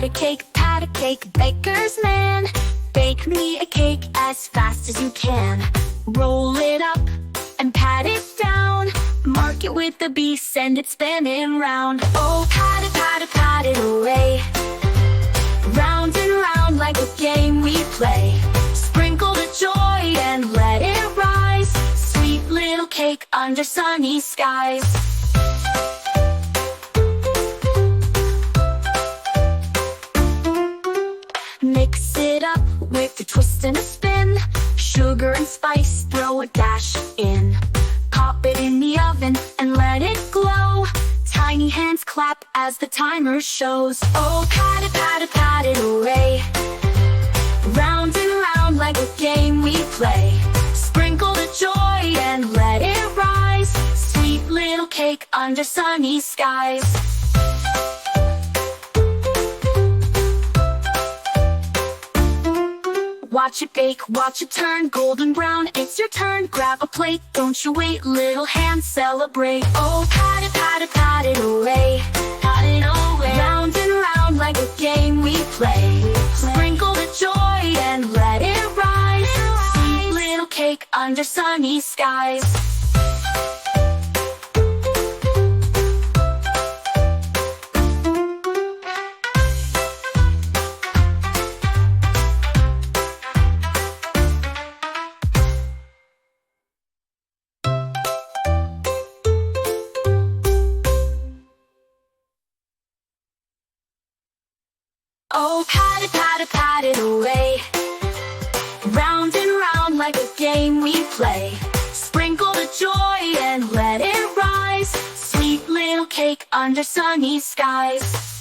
pat a cake, baker's man. Bake me a cake as fast as you can. Roll it up and pat it down. Mark it with the B, send it spinning round. Oh, pat it away. Round and round like a game we play. Sprinkle the joy and let it rise. Sweet little cake under sunny skies. Mix it up with a twist and a spin. Sugar and spice, throw a dash in. Pop it in the oven and let it glow. Tiny hands clap as the timer shows. Oh, pat it away. Round and round like a game we play. Sprinkle the joy and let it rise. Sweet little cake under sunny skies. Watch it bake, watch it turn golden brown. It's your turn, grab a plate, don't you wait. Little hands celebrate. Oh, pat it away. Pat it away. Round and round like a game we play. Sprinkle the joy and let it rise. Sweet little cake under sunny skies. Oh, pat it away. Round and round like a game we play. Sprinkle the joy and let it rise. Sweet little cake under sunny skies.